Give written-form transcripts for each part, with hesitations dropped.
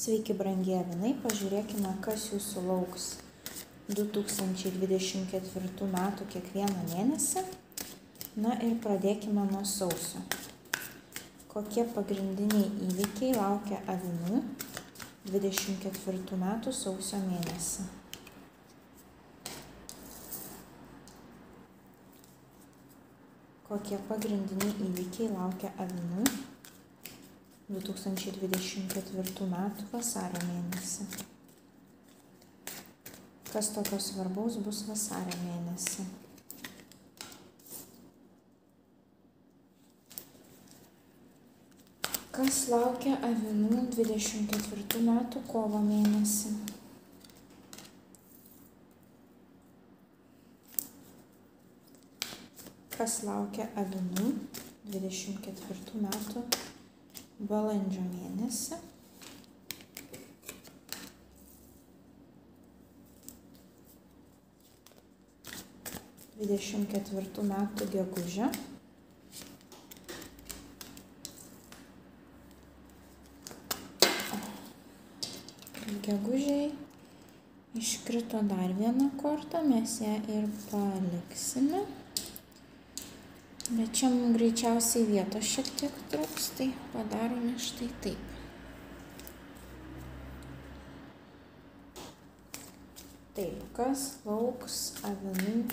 Sveiki, brangie avinai, pažiūrėkime, kas jūsų lauks 2024 metų kiekvieną mėnesį. Na ir pradėkime nuo sausio. Kokie pagrindiniai įvykiai laukia avinų 24 metų sausio mėnesį? Kokie pagrindiniai įvykiai laukia avinų 2024 metų vasario mėnesį? Kas tokio svarbaus bus vasario mėnesį? Kas laukia avinų 24 metų kovo mėnesį? Kas laukia avinų 24 metų balandžio mėnesį? Dvidešimt ketvirtų metų gegužę. Gegužiai iškrito dar vieną kortą, mes ją ir paliksime. Bet čia mums greičiausiai vietos šiek tiek trūks, tai padarome štai taip. Taip, kas lauks avinų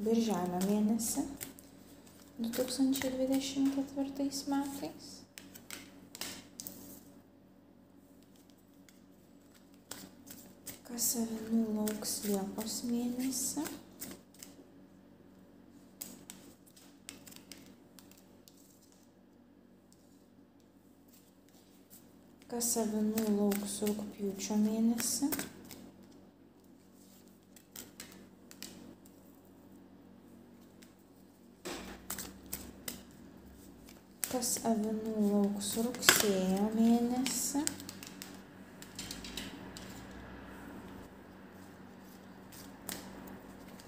birželio mėnesį 2024 metais? Kas avinų lauks liepos mėnesį? Kas avinų lauks rugpjūčio mėnesį? Kas avinų lauks rugsėjo mėnesį?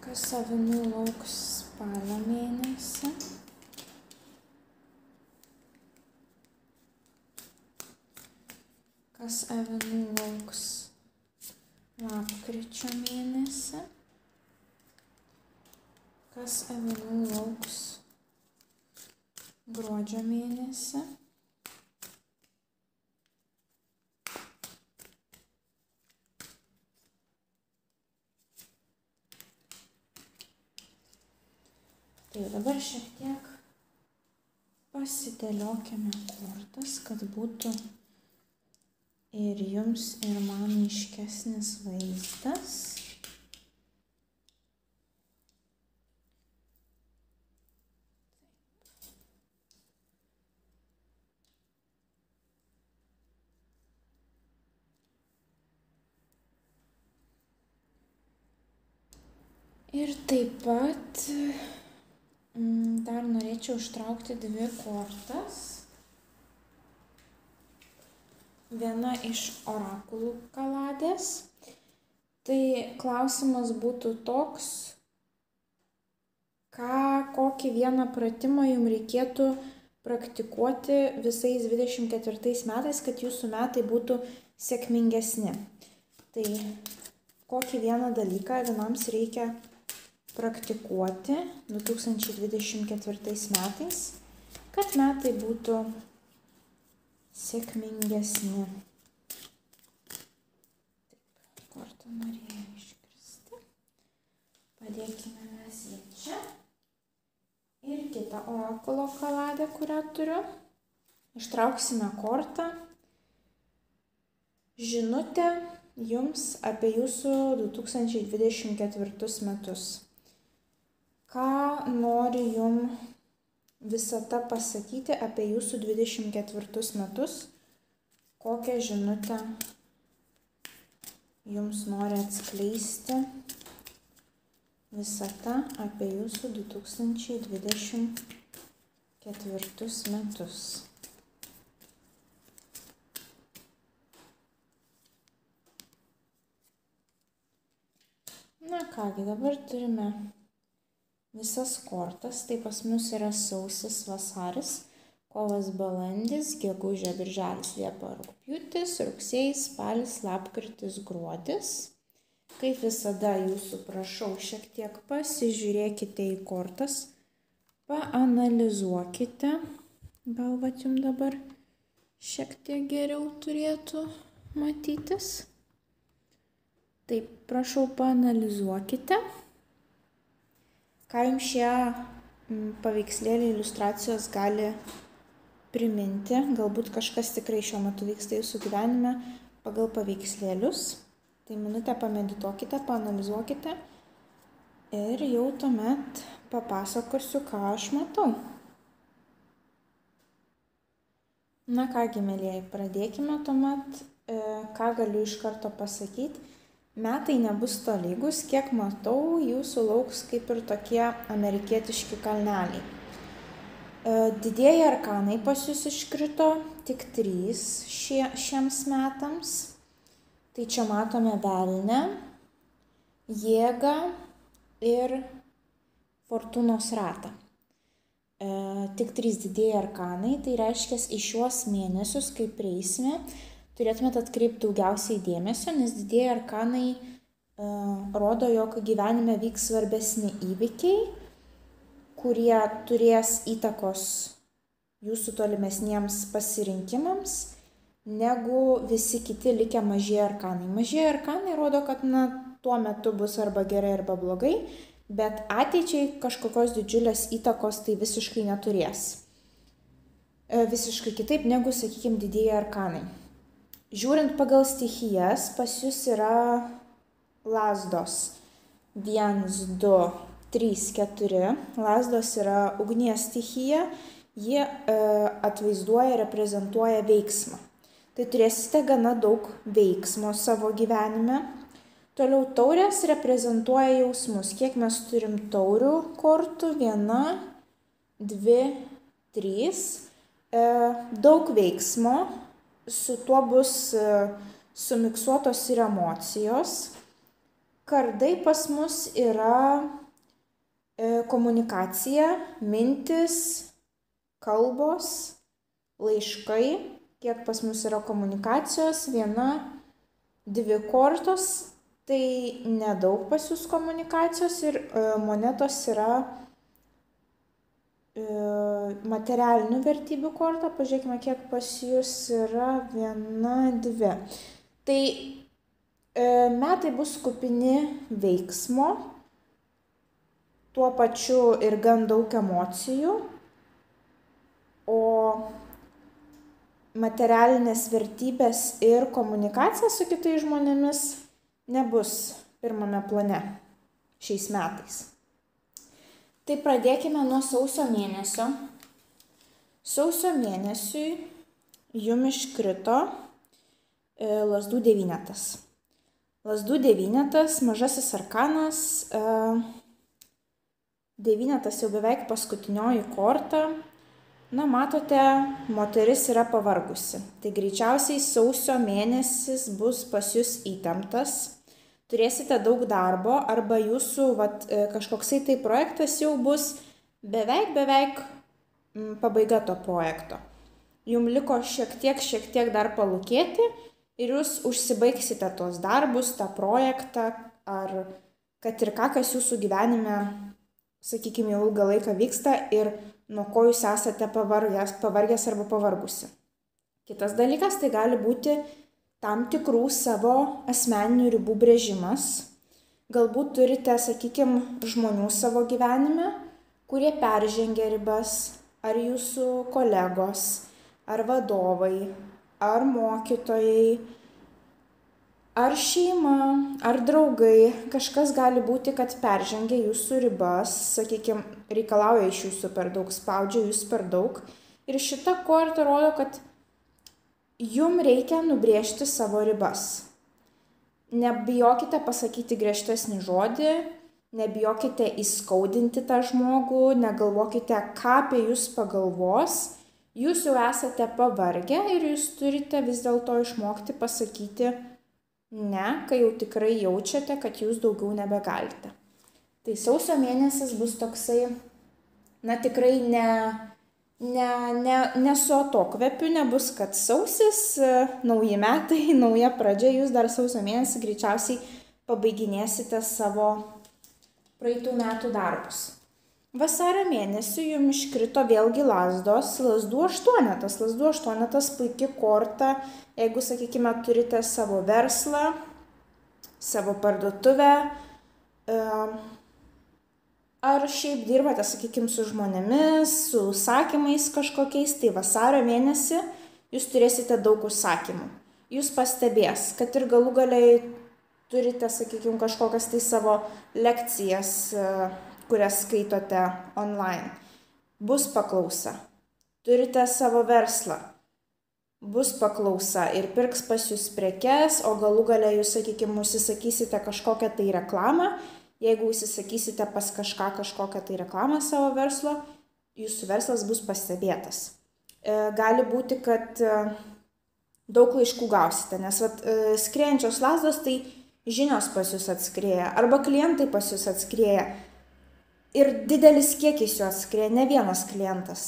Kas avinų lauks spalio mėnesį? Kas avinų lauks lapkričio mėnesį? Kas avinų lauks gruodžio mėnesį? Tai dabar šiek tiek pasidėliokime kortas, kad būtų ir jums, ir man aiškesnis vaizdas. Ir taip pat dar norėčiau ištraukti dvi kortas. Viena iš orakulų kaladės. Tai klausimas būtų toks, kokį vieną pratimą jums reikėtų praktikuoti visais 24 metais, kad jūsų metai būtų sėkmingesni. Tai kokį vieną dalyką avinams reikia praktikuoti 2024 metais, kad metai būtų sėkmingesni. Taip, kortą norėjau iškristi. Padėkime mes ją čia. Ir kitą orakulo kaladę, kurią turiu. Ištrauksime kortą. Žinutė jums apie jūsų 2024 metus. Ką nori jums visata pasakyti apie jūsų 24 metus, kokią žinutę jums nori atskleisti visata apie jūsų 2024 metus. Na kągi, dabar turime visas kortas, tai pas mus yra sausis, vasaris, kovas, balandis, gegužė, birželis, liepa, rugpjūtis, rugsėjis, spalis, lapkritis, gruodis. Kaip visada jūsų prašau, šiek tiek pasižiūrėkite į kortas, paanalizuokite. Gal vat jums dabar šiek tiek geriau turėtų matytis. Taip, prašau, paanalizuokite. Ką jums šie paveikslėliai, iliustracijos gali priminti. Galbūt kažkas tikrai šiuo metu vyksta jūsų gyvenime pagal paveikslėlius. Tai minutę pamedituokite, paanalizuokite ir jau tuomet papasakosiu, ką aš matau. Na kągi, mielieji, pradėkime tuomet, ką galiu iš karto pasakyti. Metai nebus tolygus, kiek matau, jūsų lauks kaip ir tokie amerikietiški kalneliai. Didieji arkanai pas jūs iškrito, tik 3 šiems metams. Tai čia matome velnę, jėgą ir fortūnos ratą. Tik 3 didieji arkanai, tai reiškia į šiuos mėnesius, kai prieisime, turėtumėte atkreipti daugiausiai dėmesio, nes didieji arkanai rodo, jog gyvenime vyks svarbesni įvykiai, kurie turės įtakos jūsų tolimesniems pasirinkimams, negu visi kiti likę mažieji arkanai. Mažieji arkanai rodo, kad tuo metu bus arba gerai, arba blogai, bet ateičiai kažkokios didžiulės įtakos tai visiškai neturės. Visiškai kitaip negu, sakykime, didieji arkanai. Žiūrint pagal stichijas, pas jūs yra lazdos 1, 2, 3, 4. Lazdos yra ugnies stichija, jie atvaizduoja, reprezentuoja veiksmą. Tai turėsite gana daug veiksmo savo gyvenime. Toliau taurės reprezentuoja jausmus. Kiek mes turim taurių kortų? 1, 2, 3. Daug veiksmo. Su tuo bus sumiksuotos ir emocijos. Kardai pas mus yra komunikacija, mintis, kalbos, laiškai. Kiek pas mus yra komunikacijos? 1, 2 kortos. Tai nedaug pas jūs komunikacijos ir monetos yra materialinių vertybių korta. Pažiūrėkime, kiek pas jūs yra. 1, 2. Tai metai bus kupini veiksmo, tuo pačiu ir gan daug emocijų, o materialinės vertybės ir komunikacija su kitais žmonėmis nebus pirmame plane šiais metais. Tai pradėkime nuo sausio mėnesio. Sausio mėnesiui jums iškrito lazdų 9. Lazdų 9, mažasis arkanas, 9 jau beveik paskutinioji korta. Matote, moteris yra pavargusi. Tai greičiausiai sausio mėnesis bus pas jūs įtemptas. Turėsite daug darbo arba jūsų kažkoksai tai projektas jau bus beveik pabaiga to projekto. Jums liko šiek tiek dar palūkėti ir jūs užsibaigsite tos darbus, tą projektą ar kad ir ką, kas jūsų gyvenime, sakykime, jau ilgą laiką vyksta ir nuo ko jūs esate pavargęs arba pavargusi. Kitas dalykas, tai gali būti tam tikrų savo asmeninių ribų brėžimas. Galbūt turite, sakykime, žmonių savo gyvenime, kurie peržengia ribas, ar jūsų kolegos, ar vadovai, ar mokytojai, ar šeima, ar draugai. Kažkas gali būti, kad peržengia jūsų ribas, sakykime, reikalauja iš jūsų per daug, spaudžia jūs per daug. Ir šita korta rodo, kad jums reikia nubrėžti savo ribas. Nebijokite pasakyti griežtesnį žodį, nebijokite įskaudinti tą žmogų, negalvokite, ką apie jūs pagalvos. Jūs jau esate pavargę ir jūs turite vis dėlto išmokti pasakyti ne, kai jau tikrai jaučiate, kad jūs daugiau nebegalite. Tai sausio mėnesis bus toksai, tikrai ne su atokvėpiu, nebus, kad sausis, nauji metai, nauja pradžia, jūs dar sausio mėnesį greičiausiai pabaiginėsite savo praeitų metų darbus. Vasario mėnesį jums iškrito vėlgi lazdos, lazdų aštuonetas. Lazdų aštuonetas puikia korta, jeigu, sakykime, turite savo verslą, savo parduotuvę, ar šiaip dirbate, sakykime, su žmonėmis, su užsakymais kažkokiais, tai vasario mėnesį jūs turėsite daug užsakymų. Jūs pastebės, kad ir galų galiai turite, sakykime, kažkokias tai savo lekcijas, kurias skaitote online. Bus paklausa. Turite savo verslą. Bus paklausa ir pirks pas jūs prekes, o galų gale jūs, sakykime, užsisakysite kažkokią tai reklamą. Jeigu užsisakysite pas kažkokią tai reklamą savo verslo, jūsų verslas bus pastebėtas. Gali būti, kad daug laiškų gausite, nes skriejančios lazdos tai žinios pas jūs atskrieja, arba klientai pas jūs atskrieja. Ir didelis kiekis jų atskrieja, ne vienas klientas,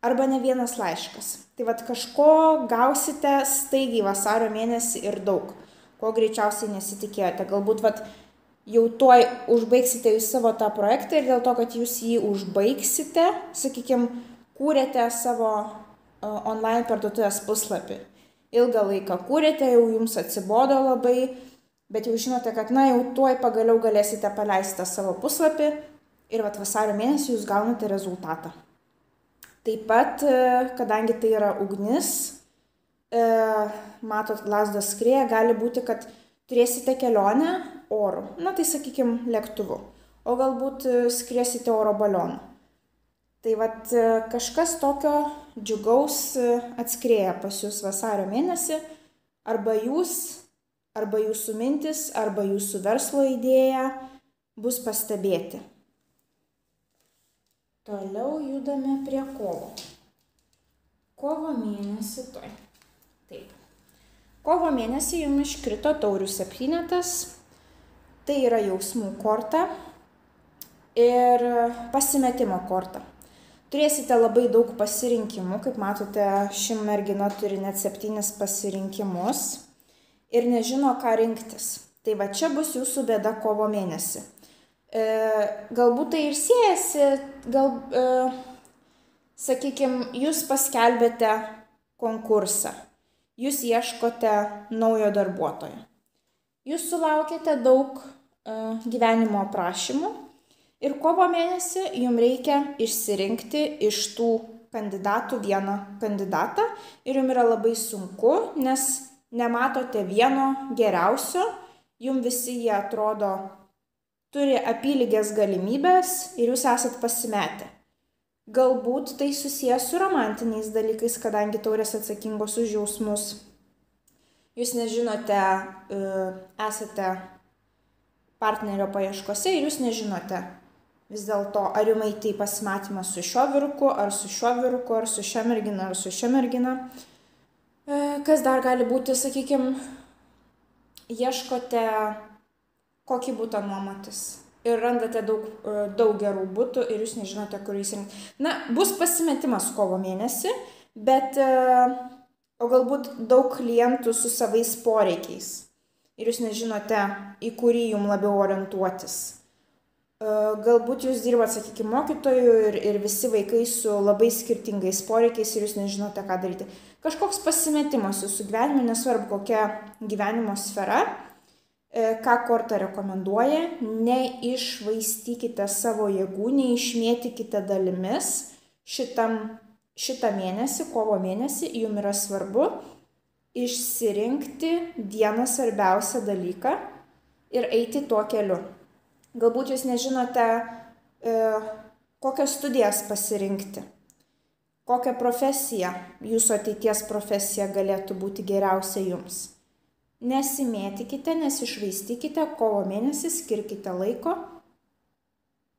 arba ne vienas laiškas. Tai kažko gausite staigiai vasario mėnesį ir daug, ko greičiausiai nesitikėjote. Galbūt jau tuoj užbaigsite jūs savo tą projektą ir dėl to, kad jūs jį užbaigsite, sakykime, kūrėte savo online parduotuvės puslapį. Ilgą laiką kūrėte, jau jums atsibodo labai, bet jau žinote, kad jau tuoj pagaliau galėsite paleisti savo puslapį. Ir vasario mėnesį jūs gaunate rezultatą. Taip pat, kadangi tai yra ugnis, matot, lazdos skrieja, gali būti, kad turėsite kelionę oru. Tai sakykime, lėktuvu. O galbūt skriesite oro balionu. Tai kažkas tokio džiugaus atskrieja pas jūs vasario mėnesį. Arba jūs, arba jūsų mintis, arba jūsų verslo idėja bus pastebėti. Toliau judame prie kovo. Kovo mėnesį tuoj. Taip. Kovo mėnesį jums iškrito taurių septynetas. Tai yra jausmų korta ir pasimetimo korta. Turėsite labai daug pasirinkimų. Kaip matote, ši mergina turi net 7 pasirinkimus ir nežino, ką rinktis. Tai čia bus jūsų bėda kovo mėnesį. Galbūt tai ir siejasi, sakykime, jūs paskelbėte konkursą, jūs ieškote naujo darbuotojo. Jūs sulaukėte daug gyvenimo aprašymų ir kovo mėnesį jums reikia išsirinkti iš tų kandidatų vieną kandidatą ir jums yra labai sunku, nes nematote vieno geriausio, jums visi jie atrodo turi apylygės galimybės ir jūs esat pasimetę. Galbūt tai susijęs su romantiniais dalykais, kadangi taurės atsakingos už jausmus. Jūs nežinote, esate partnerio paieškose ir jūs nežinote vis dėlto, ar jums eiti į pasimatymą su šiuo vyruku, ar su šiuo vyruku, ar su šia mergina, ar su šia mergina. Kas dar gali būti, sakykime, ieškote kokį butą nuomotis ir randate daug gerų butų ir jūs nežinote, kur įsirinkti. Bus pasimetimas kovo mėnesį, bet o galbūt daug klientų su savais poreikiais ir jūs nežinote, į kurį jums labiau orientuotis. Galbūt jūs dirbat, sakykime, mokytojų ir visi vaikai su labai skirtingais poreikiais ir jūs nežinote, ką daryti. Kažkoks pasimetimas jūsų gyvenime, nesvarbu kokia gyvenimo sfera, ką korta rekomenduoja, neišvaistykite savo jėgų, neišmėtykite dalimis. Šitą mėnesį, kovo mėnesį, jums yra svarbu išsirinkti vieną svarbiausią dalyką ir eiti tuo keliu. Galbūt jūs nežinote, kokias studijas pasirinkti, kokią profesiją, jūsų ateities profesija galėtų būti geriausia jums. Nesimėtykite, nesišvaistykite, kovo mėnesį skirkite laiko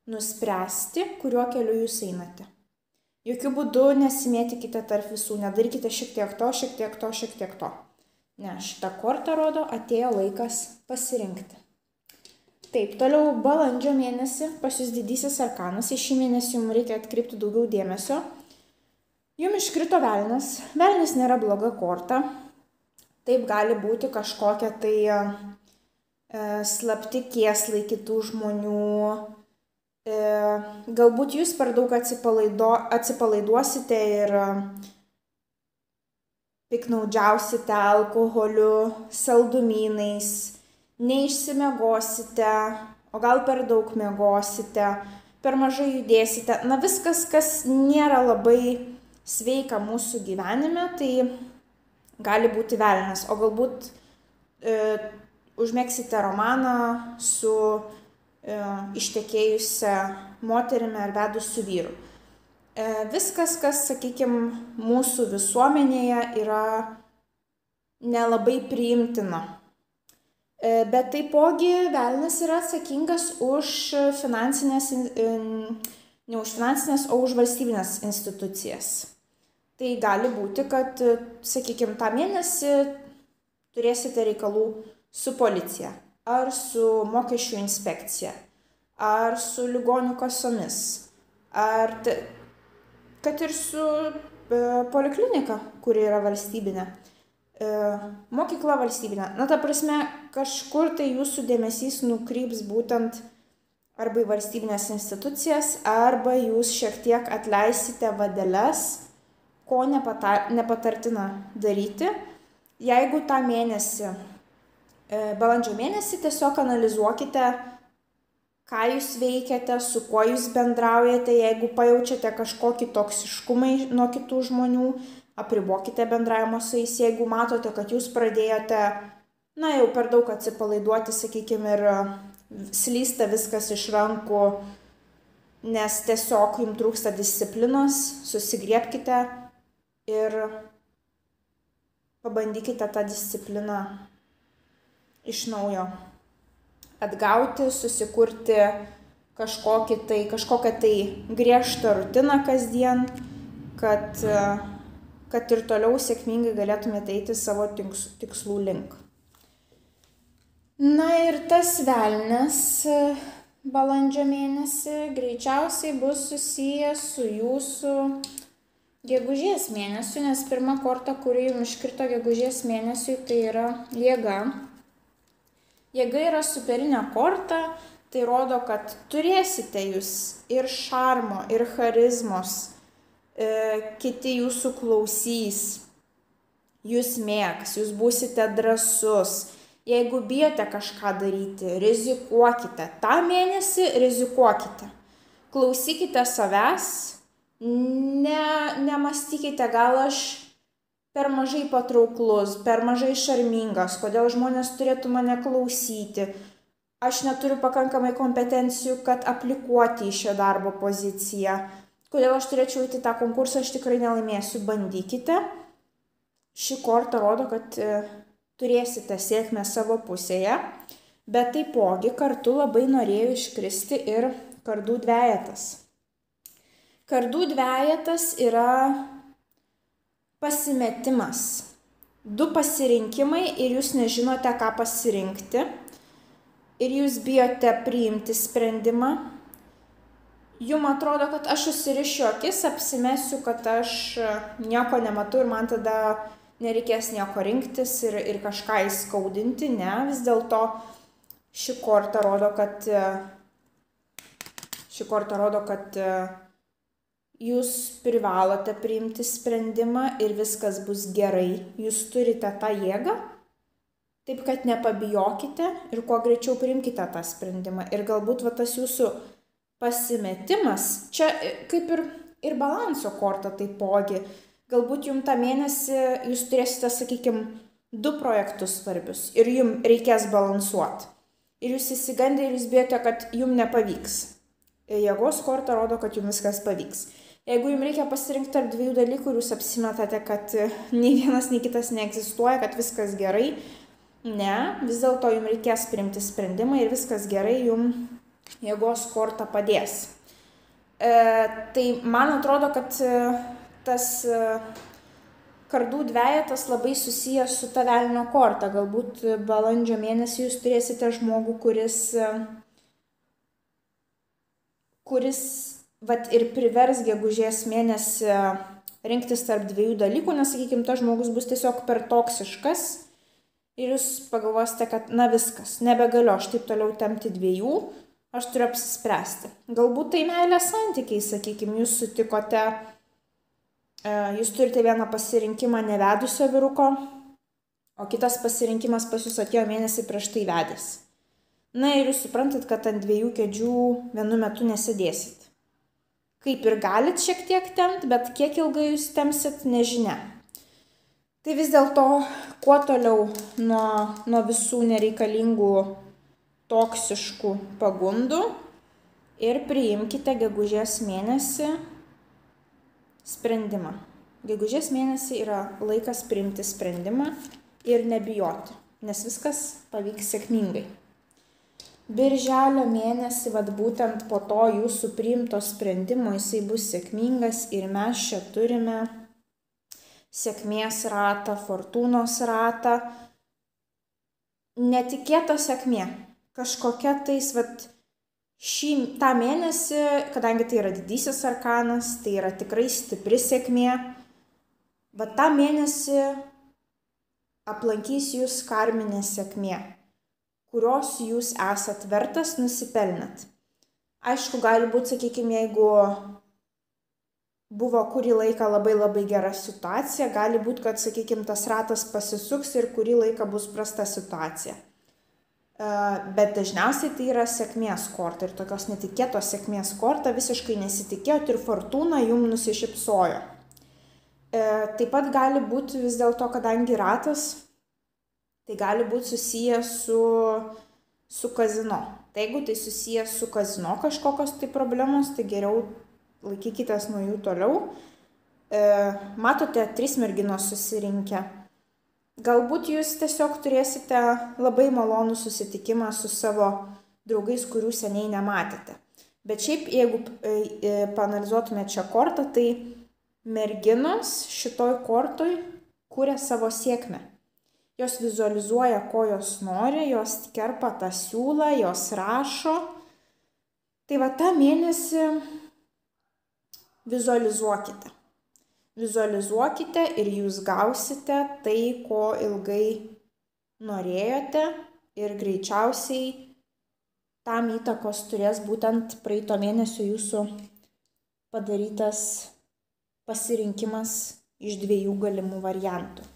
nuspręsti, kuriuo keliu jūs einate. Jokių būdų nesimėtykite tarp visų, nedarykite šiek tiek to, šiek tiek to, šiek tiek to. Ne, šitą kortą rodo, atėjo laikas pasirinkti. Taip, toliau balandžio mėnesį pas jūs didysis arkanas, į šį mėnesį jums reikia atkreipti daugiau dėmesio. Jums iškrito velnias. Velnias nėra bloga korta. Taip gali būti kažkokia tai slapti kėslai kitų žmonių. Galbūt jūs per daug atsipalaiduosite ir piknaudžiausite alkoholiu, saldumynais, neišsimiegosite, o gal per daug miegosite, per mažai judėsite. Na viskas, kas nėra labai sveika mūsų gyvenime, tai gali būti velnias. O galbūt užmėgsite romaną su ištekėjusią moterimi ar vedusiu vyru. Viskas, kas, sakykime, mūsų visuomenėje yra nelabai priimtina. Bet taipogi velnias yra atsakingas už finansinės, ne už finansinės, o už valstybinės institucijas. Tai gali būti, kad, sakykime, tą mėnesį turėsite reikalų su policija, ar su mokesčių inspekcija, ar su ligonių kasomis, ar kad ir su poliklinika, kuri yra valstybinė, mokykla valstybinė. Na, ta prasme, kažkur tai jūsų dėmesys nukryps būtent arba į valstybinės institucijas, arba jūs šiek tiek atleisite vadeles, ko nepatartina daryti. Jeigu tą mėnesį, balandžio mėnesį, tiesiog analizuokite, ką jūs veikiate, su kuo jūs bendraujate. Jeigu pajaučiate kažkokį toksiškumą nuo kitų žmonių, apribokite bendravimo su jais. Jeigu matote, kad jūs pradėjote, jau per daug atsipalaiduoti, sakykime, ir slysta viskas iš rankų, nes tiesiog jums trūksta disciplinos, susigriebkite ir pabandykite tą discipliną iš naujo atgauti, susikurti kažkokią tai griežtą rutiną kasdien, kad ir toliau sėkmingai galėtumėte eiti savo tikslų link. Na ir tas velnias balandžio mėnesį greičiausiai bus susijęs su jūsų gegužės mėnesiu, nes pirma korta, kuri jums iškrito gegužės mėnesiui, tai yra jėga. Jėga yra superinė korta, tai rodo, kad turėsite jūs ir šarmo, ir charizmos, kiti jūsų klausys, jūs mėgs, jūs būsite drąsus. Jeigu bijote kažką daryti, rizikuokite. Tą mėnesį rizikuokite. Klausykite savęs, nemastykite, gal aš per mažai patrauklus, per mažai šarmingas, kodėl žmonės turėtų mane klausyti, aš neturiu pakankamai kompetencijų, kad aplikuoti į šią darbo poziciją, kodėl aš turėčiau eiti tą konkursą, aš tikrai nelaimėsiu, bandykite. Ši korta rodo, kad turėsite sėkmę savo pusėje, bet taipogi kartu labai norėjau iškristi ir kardų dvejetas. Kardų dvejetas yra pasimetimas. Du pasirinkimai ir jūs nežinote, ką pasirinkti. Ir jūs bijote priimti sprendimą. Jums atrodo, kad aš užsirišiu akis, apsimesiu, kad aš nieko nematau ir man tada nereikės nieko rinktis ir kažką įskaudinti. Ne, vis dėlto ši korta rodo, kad jūs privalote priimti sprendimą ir viskas bus gerai. Jūs turite tą jėgą, taip kad nepabijokite ir kuo greičiau priimkite tą sprendimą. Ir galbūt tas jūsų pasimetimas, čia kaip ir balanso korta taipogi. Galbūt jums tą mėnesį jūs turėsite, sakykime, 2 projektus svarbius ir jums reikės balansuoti. Ir jūs įsigandę ir jūs bijote, kad jums nepavyks. Jėgos korta rodo, kad jums viskas pavyks. Jeigu jums reikia pasirinkti tarp 2 dalykų ir jūs apsimetate, kad nei vienas, nei kitas neegzistuoja, kad viskas gerai, ne, vis dėlto jums reikės priimti sprendimą ir viskas gerai, jums jėgos korta padės. Tai man atrodo, kad tas kardų dvejetas labai susijęs su ta velnio korta. Galbūt balandžio mėnesį jūs turėsite žmogų, kuris ir privers gegužės mėnesį rinktis tarp dviejų dalykų, nes, sakykime, tas žmogus bus tiesiog per toksiškas ir jūs pagalvosite, kad na viskas, nebegaliu aš taip toliau tempti dviejų, aš turiu apsispręsti. Galbūt tai meilės santykiai, sakykime, jūs sutikote, jūs turite vieną pasirinkimą nevedusio vyruko, o kitas pasirinkimas pas jūs atėjo mėnesį prieš tai vedęs. Na ir jūs suprantat, kad ant dviejų kėdžių vienu metu nesėdėsit. Kaip ir galit šiek tiek tempt, bet kiek ilgai jūs tempsit, nežinia. Tai vis dėlto, kuo toliau nuo visų nereikalingų toksiškų pagundų ir priimkite gegužės mėnesį sprendimą. Gegužės mėnesį yra laikas priimti sprendimą ir nebijoti, nes viskas pavyks sėkmingai. Birželio mėnesį, būtent po to jūsų priimto sprendimo, jisai bus sėkmingas ir mes čia turime sėkmės ratą, fortūnos ratą, netikėta sėkmė. Kažkokia tais, tą mėnesį, kadangi tai yra didysis arkanas, tai yra tikrai stipri sėkmė, tą mėnesį aplankys jūs karminė sėkmė, kurios jūs esat vertas, nusipelnat. Aišku, gali būti, sakykime, jeigu buvo kurį laiką labai gera situacija, gali būti, kad, sakykime, tas ratas pasisuks ir kurį laiką bus prasta situacija. Bet dažniausiai tai yra sėkmės korta ir tokios netikėtos sėkmės korta visiškai nesitikėjot ir fortūna jums nusišypsojo. Taip pat gali būti vis dėlto, kadangi ratas, tai gali būti susijęs su kazino. Tai jeigu tai susijęs su kazino kažkokios tai problemos, tai geriau laikykitės nuo jų toliau. Matote, 3 merginos susirinkę. Galbūt jūs tiesiog turėsite labai malonų susitikimą su savo draugais, kurių seniai nematėte. Bet šiaip, jeigu paanalizuotumėte šią kortą, tai merginos šitoj kortoj kuria savo sėkmę. Jos vizualizuoja, ko jos nori, jos kerpa tą siūlą, jos rašo. Tai tą mėnesį vizualizuokite. Vizualizuokite ir jūs gausite tai, ko ilgai norėjote ir greičiausiai tam įtakos turės būtent praeito mėnesio jūsų padarytas pasirinkimas iš 2 galimų variantų.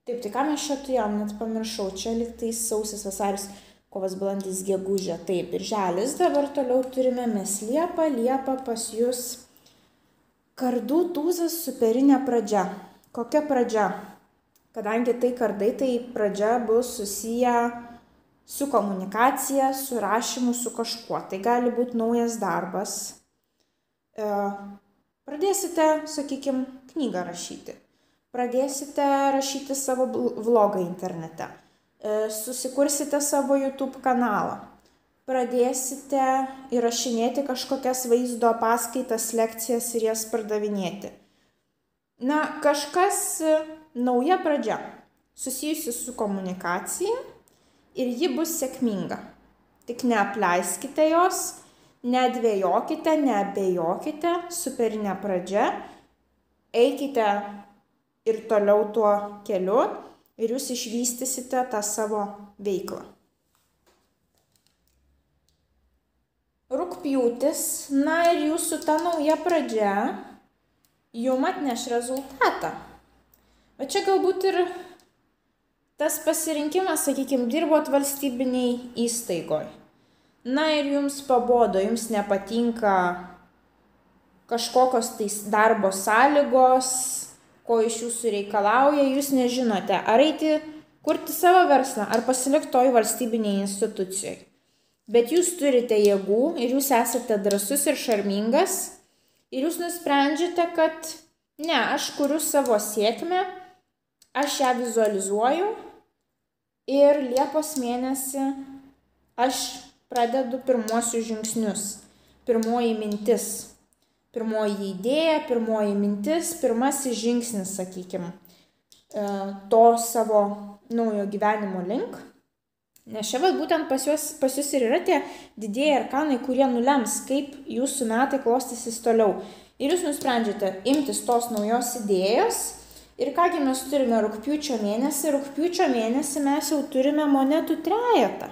Taip, tai ką mes čia turėjom, net pamiršau, čia lygtais sausis, vasaris, kovas, balandis, gegužė, taip, birželis, dabar toliau turime mes Liepą pas jūs. Kardų tūzas superinė pradžia. Kokia pradžia? Kadangi tai kardai, tai pradžia bus susiję su komunikacija, su rašymu, su kažkuo. Tai gali būti naujas darbas. Pradėsite, sakykime, knygą rašyti. Pradėsite rašyti savo vlogą internete. Susikursite savo YouTube kanalą. Pradėsite įrašinėti kažkokias vaizdo paskaitas, lekcijas ir jas pardavinėti. Na, kažkas nauja pradžia, susijusi su komunikacija ir ji bus sėkminga. Tik neapleiskite jos, nedvejokite, neabejokite, superinė pradžia, eikite ir toliau tuo keliu ir jūs išvystysite tą savo veiklą. Rugpjūtis, na ir jūsų ta nauja pradžia jum atneš rezultatą. Bet čia galbūt ir tas pasirinkimas, sakykime, dirbot valstybiniai įstaigoje. Na ir jums pabodo, jums nepatinka kažkokios tai darbo sąlygos, ko iš jūsų reikalauja, jūs nežinote, ar eiti kurti savo verslą, ar pasilikti toj valstybiniai institucijai. Bet jūs turite jėgų ir jūs esate drąsus ir šarmingas ir jūs nusprendžiate, kad ne, aš kuriu savo sėkmę, aš ją vizualizuoju ir Liepos mėnesį aš pradedu pirmuosius žingsnius. Pirmoji mintis, pirmoji idėja, pirmoji mintis, pirmasis žingsnis, sakykime, to savo naujo gyvenimo link. Nes čia būtent pas jūs ir yra tie didieji arkanai, kurie nulems, kaip jūsų metai klostysis toliau. Ir jūs nusprendžiate imtis tos naujos idėjos. Ir kągi mes turime rugpjūčio mėnesį. Rugpjūčio mėnesį mes jau turime monetų trejetą.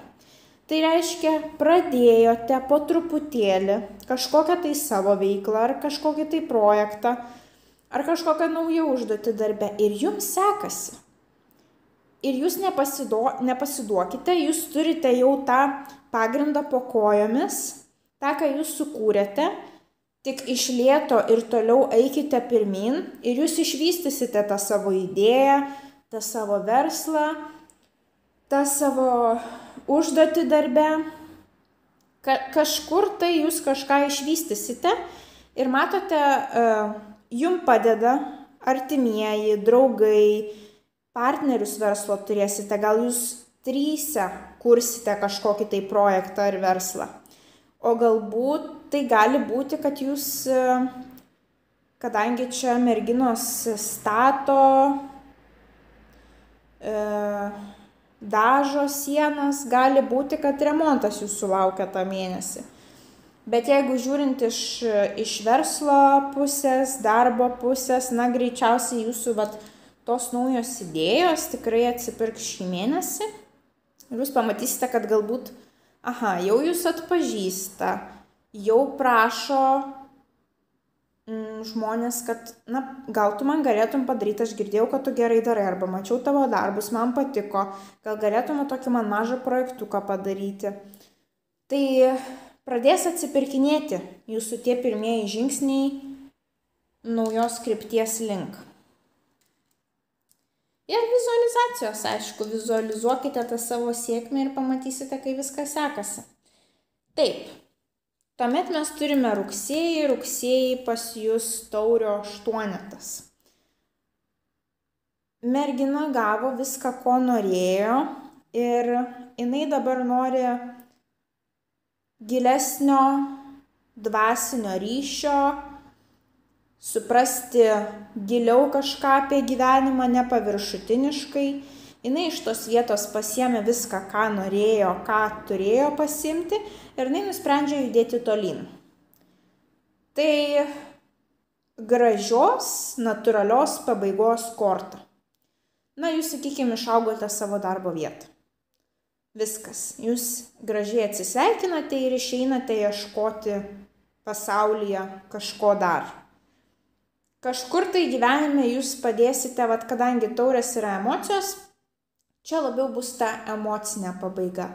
Tai reiškia, pradėjote po truputėlį kažkokią tai savo veiklą, ar kažkokį tai projektą, ar kažkokią naują užduotį darbe. Ir jums sekasi. Ir jūs nepasiduokite, jūs turite jau tą pagrindą po kojomis, tą, ką jūs sukūrėte, tik iš lėto ir toliau eikite pirmin ir jūs išvystysite tą savo idėją, tą savo verslą, tą savo užduotį darbe. Kažkur tai jūs kažką išvystysite ir matote, jums padeda artimieji, draugai, partnerius verslo turėsite, gal jūs tryse kursite kažkokį tai projektą ar verslą. O galbūt tai gali būti, kad jūs, kadangi čia merginos stato, dažo sienas, gali būti, kad remontas jūsų laukia tą mėnesį. Bet jeigu žiūrint iš verslo pusės, darbo pusės, greičiausiai jūsų tos naujos idėjos tikrai atsipirks šį mėnesį. Ir jūs pamatysite, kad galbūt, jau jūs atpažįsta, jau prašo žmonės, kad, gal tu man galėtum padaryti, aš girdėjau, kad tu gerai darai, arba mačiau tavo darbus, man patiko, gal galėtum tokį man mažą projektuką padaryti. Tai pradės atsipirkinėti jūsų tie pirmieji žingsniai naujos krypties link. Ir vizualizacijos, aišku, vizualizuokite tą savo sėkmę ir pamatysite, kai viskas sekasi. Taip, tuomet mes turime rugsėjį pas jūs taurio 8. Mergina gavo viską, ko norėjo ir jinai dabar nori gilesnio dvasinio ryšio, suprasti giliau kažką apie gyvenimą, nepaviršutiniškai. Jinai iš tos vietos pasiėmė viską, ką norėjo, ką turėjo pasiimti ir jinai nusprendžia judėti tolyn. Tai gražios, natūralios pabaigos korta. Jūs, sakykime, išaugote savo darbo vietą. Viskas. Jūs gražiai atsisveikinate ir išeinate ieškoti pasaulyje kažko dar. Kažkur tai gyvenime jūs padėsite, kadangi taurės yra emocijos, čia labiau bus ta emocinė pabaiga.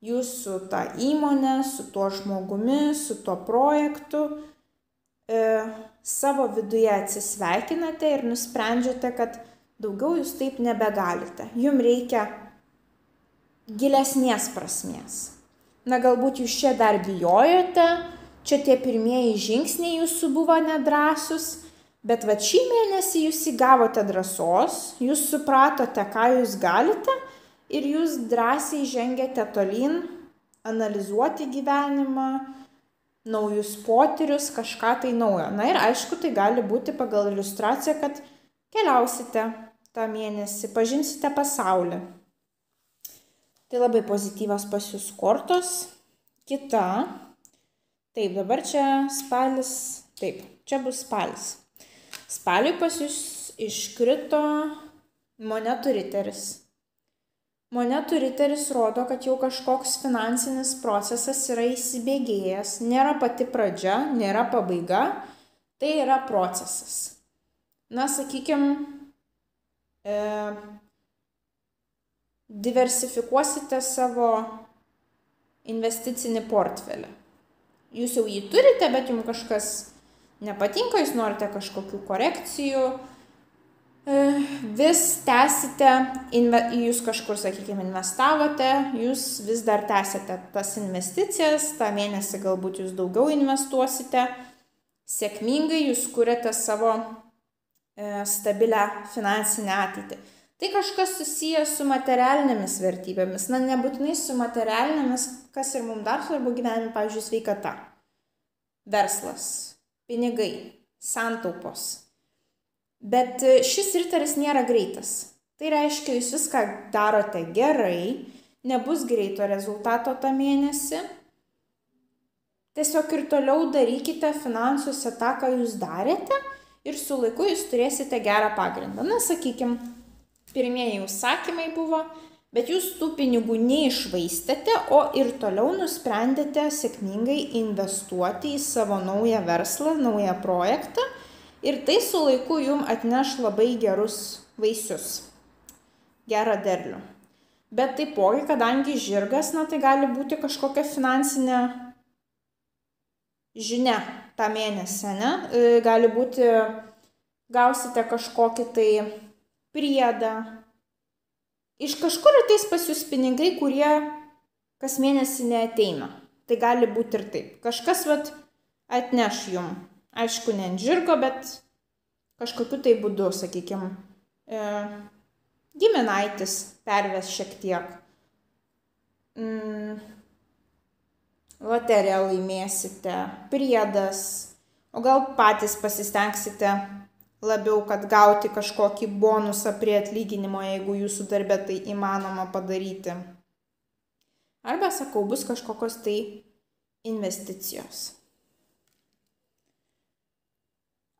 Jūs su ta įmonė, su tuo žmogumi, su tuo projektu savo viduje atsisveikinate ir nusprendžiate, kad daugiau jūs taip nebegalite. Jums reikia gilesnės prasmės. Galbūt jūs čia dar bijojote, čia tie pirmieji žingsniai jūsų buvo nedrąsūs, bet šį mėnesį jūs įgavote drąsos, jūs supratote, ką jūs galite ir jūs drąsiai žengėte tolyn, analizuoti gyvenimą, naujus potyrius, kažką tai naujo. Ir aišku, tai gali būti pagal iliustraciją, kad keliausite tą mėnesį, pažinsite pasaulį. Tai labai pozityvios pas jūs kortos. Kita. Taip, dabar čia spalis. Taip, čia bus spalis. Spaliui pas jūs iškrito monetų riteris. Monetų riteris rodo, kad jau kažkoks finansinis procesas yra įsibėgėjęs. Nėra pati pradžia, nėra pabaiga. Tai yra procesas. Sakykime, diversifikuosite savo investicinį portfelį. Jūs jau jį turite, bet jums kažkas nepatinka, jūs norite kažkokių korekcijų, vis tęsite, jūs kažkur, sakykime, investavote, jūs vis dar tęsite tas investicijas, tą mėnesį galbūt jūs daugiau investuosite, sėkmingai jūs kuriate savo stabilę finansinę ateitį. Tai kažkas susijęs su materialinėmis vertybėmis, nebūtinai su materialinėmis, kas ir mums dar svarbu gyvenime, pavyzdžiui, sveikata, verslas, pinigai, santaupos. Bet šis riteris nėra greitas. Tai reiškia, jūs viską darote gerai, nebus greito rezultato tą mėnesį. tiesiog ir toliau darykite finansuose tą, ką jūs darėte ir su laiku jūs turėsite gerą pagrindą. Na, sakykime, pirmieji užsakymai buvo, bet jūs tų pinigų neišvaistėte, o ir toliau nusprendėte sėkmingai investuoti į savo naują verslą, naują projektą ir tai su laiku jums atneš labai gerus vaisius, gerą derlių. Bet taipogi, kadangi žirgas, na, tai gali būti kažkokia finansinė žinia tą mėnesį, ne? Gali būti, gausite kažkokį tai priedą. Iš kažkur ateis pas jūs pinigai, kurie kas mėnesį neateina. Tai gali būti ir taip. Kažkas atneš jum. Aišku, ne ant žirgo, bet kažkokiu tai būdu, sakykime, giminaitis perves šiek tiek. Loteriją laimėsite, priedas, o gal patys pasistengsite labiau, kad gauti kažkokį bonusą prie atlyginimo, jeigu jūsų darbe tai įmanoma padaryti. Arba, sakau, bus kažkokios tai investicijos.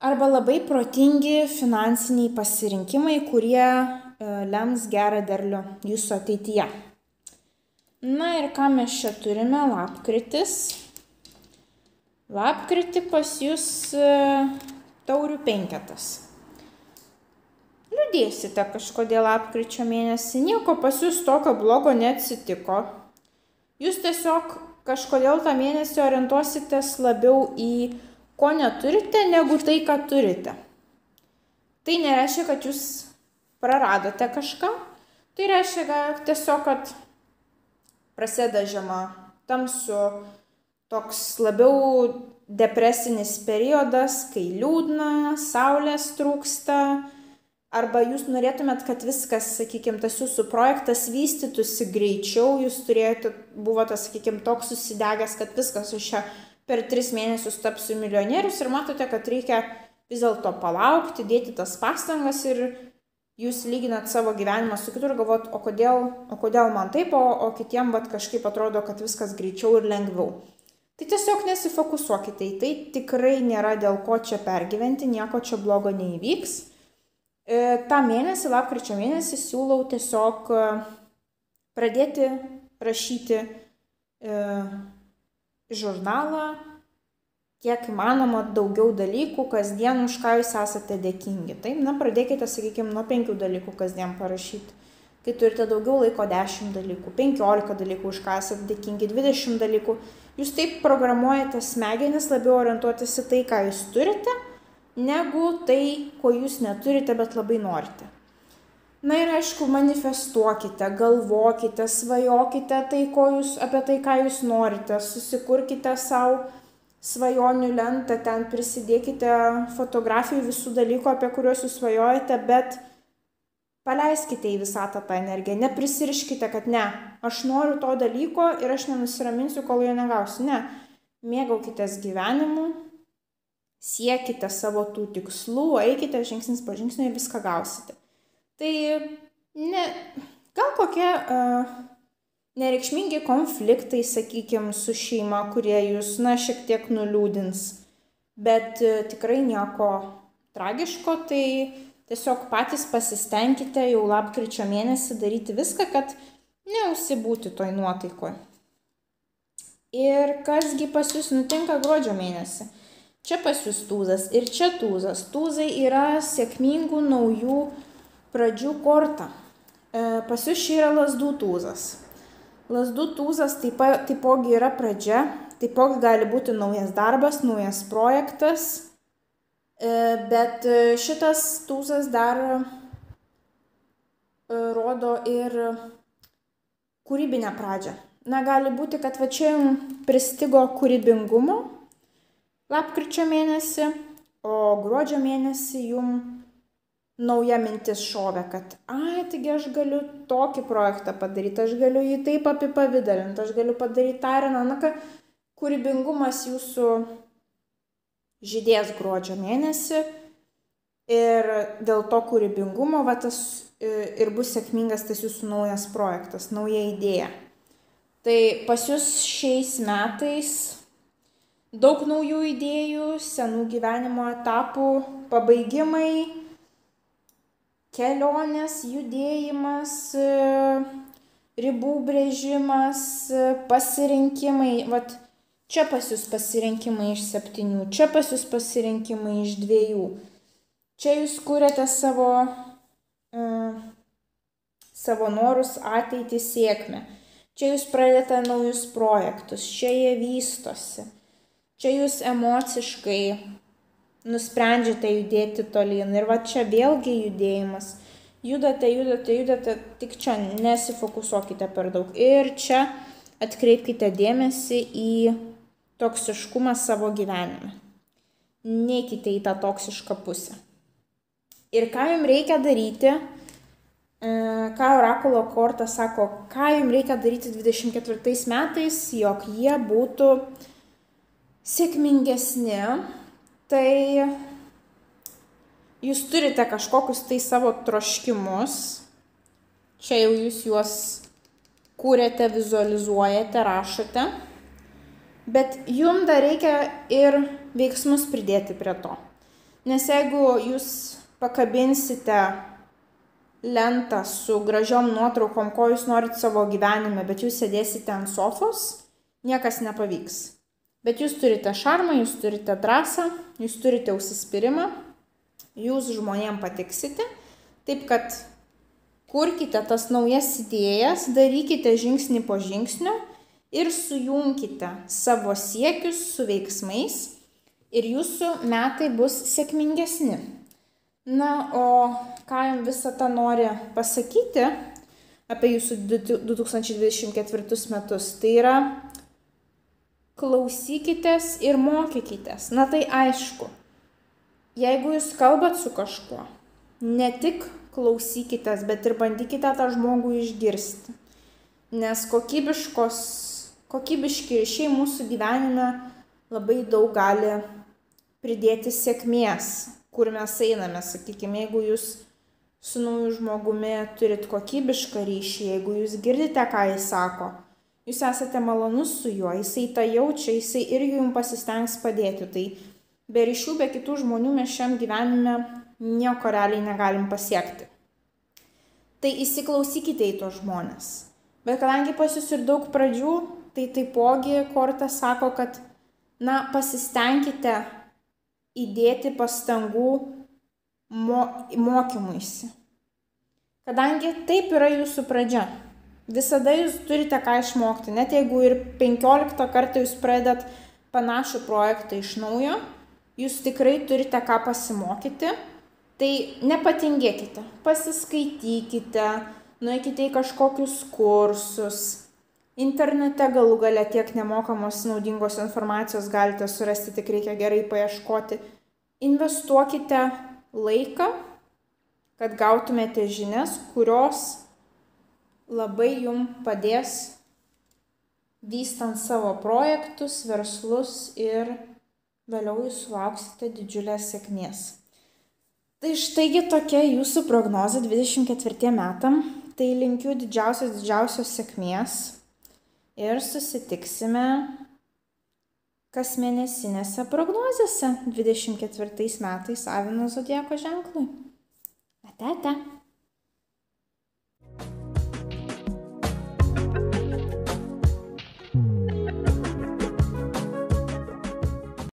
Arba labai protingi finansiniai pasirinkimai, kurie lems gerą derlių jūsų ateityje. Na ir ką mes čia turime? Lapkritis. Lapkritį pas jūs taurių penketas. Liūdėsite kažkodėl lapkričio mėnesį. Nieko pas jūs tokio blogo neatsitiko. Jūs tiesiog kažkodėl tą mėnesį orientuositės labiau į ko neturite, negu tai, ką turite. Tai nereiškia, kad jūs praradote kažką. Tai reiškia, kad tiesiog, kad prasideda žiema, tamsu, toks labiau depresinis periodas, kai liūdna, saulės trūksta, arba jūs norėtumėt, kad viskas, sakykime, tas jūsų projektas vystytųsi greičiau, jūs buvote, sakykime, toks susidegęs, kad viskas aš čia per 3 mėnesius tapsiu milijonierius ir matote, kad reikia vis dėlto palaukti, dėti tas pastangas ir jūs lyginat savo gyvenimą su kitur ir galvot, o kodėl man taip, o kitiem kažkaip atrodo, kad viskas greičiau ir lengviau. Tai tiesiog nesifokusuokite į tai, tikrai nėra dėl ko čia pergyventi, nieko čia blogo neįvyks. tą mėnesį, lapkričio mėnesį, siūlau tiesiog pradėti rašyti žurnalą, kiek įmanoma daugiau dalykų kasdien, už ką jūs esate dėkingi. Taip, pradėkite, sakykime, nuo 5 dalykų kasdien parašyti. Kai turite daugiau laiko, 10 dalykų, 15 dalykų, už ką esate dėkingi, 20 dalykų. Jūs taip programuojate smegenis labiau orientuotis į tai, ką jūs turite, negu tai, ko jūs neturite, bet labai norite. Na ir aišku, manifestuokite, galvokite, svajokite apie tai, ką jūs norite, susikurkite savo svajonių lentą, ten prisidėkite fotografijų visų dalykų, apie kuriuos jūs svajojate, bet paleiskite į visatą tą energiją, neprisiriškite, kad ne, aš noriu to dalyko ir aš nenusiraminsiu, kol jo negausiu. Ne, mėgaukitės gyvenimu, siekite savo tų tikslų, eikite žingsnis po žingsnio ir viską gausite. Tai gal kokie nereikšmingi konfliktai, sakykime, su šeima, kurie jūs, šiek tiek nuliūdins, bet tikrai nieko tragiško, tai tiesiog patys pasistengkite jau lapkričio mėnesį daryti viską, kad neužsibūti toj nuotaikoje. Ir kasgi pas jūs nutinka gruodžio mėnesį? Čia pas jūs tūzas ir čia tūzas. Tūzai yra sėkmingų naujų pradžių korta. Pas jūs čia yra lazdų tūzas. Lazdų tūzas taipogi yra pradžia, taipogi gali būti naujas darbas, naujas projektas, bet šitas tūzas dar rodo ir kūrybinę pradžią. Gali būti, kad čia jums pristigo kūrybingumo lapkričio mėnesį, o gruodžio mėnesį jums nauja mintis šovė, kad taigi aš galiu tokį projektą padaryti, aš galiu jį taip apipavidalinti, aš galiu padaryti tą ir kad kūrybingumas jūsų žydės gruodžio mėnesį ir dėl to kūrybingumo tas ir bus sėkmingas tas jūsų naujas projektas, nauja idėja. Tai pas jūs šiais metais daug naujų idėjų, senų gyvenimo etapų pabaigimai, kelionės, judėjimas, ribų brėžimas, pasirinkimai. Vat čia pas jūs pasirinkimai iš 7, čia pas jūs pasirinkimai iš 2. Čia jūs kuriate savo norus, ateitį, sėkmę. Čia jūs pradedate naujus projektus, čia jie vystosi. Čia jūs emociškai nusprendžiate judėti tolyn. Ir va čia vėlgi judėjimas. Judate, tik čia nesifokusuokite per daug. Ir čia atkreipkite dėmesį į toksiškumą savo gyvenime. Neikite į tą toksišką pusę. Ir ką jums reikia daryti, ką orakulo korta sako, ką jums reikia daryti 24 metais, jog jie būtų sėkmingesni, tai jūs turite kažkokius tai savo troškimus, čia jau jūs juos kūrėte, vizualizuojate, rašote, bet jums dar reikia ir veiksmus pridėti prie to. Nes jeigu jūs pakabinsite lentą su gražiom nuotraukom, ko jūs norit savo gyvenime, bet jūs sėdėsite ant sofos, niekas nepavyks. Bet jūs turite šarmą, jūs turite drąsą, jūs turite užsispyrimą, jūs žmonėm patiksite, taip kad kurkite tas naujas idėjas, darykite žingsnį po žingsnio ir sujungkite savo siekius su veiksmais ir jūsų metai bus sėkmingesni. Na, o ką jums visą tą nori pasakyti apie jūsų 2024 metus, tai yra klausykitės ir mokykitės. Na tai aišku, jeigu jūs kalbat su kažkuo, ne tik klausykitės, bet ir bandykite tą žmogų išgirsti. Nes kokybiški ryšiai mūsų gyvenime labai daug gali pridėti sėkmės, kur mes einame. Sakykime, jeigu jūs su nauju žmogumi turit kokybišką ryšį, jeigu jūs girdite, ką jis sako, jūs esate malonus su juo, jisai tą jaučia, jisai irgi jums pasistengs padėti. Tai be ryšių, be kitų žmonių mes šiam gyvenime nieko realiai negalim pasiekti. Tai įsiklausykite į tos žmonės. Bet kadangi pas jūs ir daug pradžių, tai taipogi korta sako, kad pasistengkite įdėti pastangų mokymuisi. Kadangi taip yra jūsų pradžia. Visada jūs turite ką išmokti. Net jeigu ir 15 kartą jūs pradedat panašų projektą iš naujo, jūs tikrai turite ką pasimokyti. Tai nepatingėkite, pasiskaitykite, nueikite į kažkokius kursus. Internete galų gale tiek nemokamos naudingos informacijos galite surasti, tik reikia gerai paieškoti. Investuokite laiką, kad gautumėte žinias, kurios labai jums padės vystant savo projektus, verslus ir vėliau jūs sulauksite didžiulės sėkmės. Tai štaigi tokia jūsų prognozė 24 metam. Tai linkiu didžiausios sėkmės ir susitiksime kasmėnesinėse prognozėse 24 metais Avino zodiako ženklui. Ate.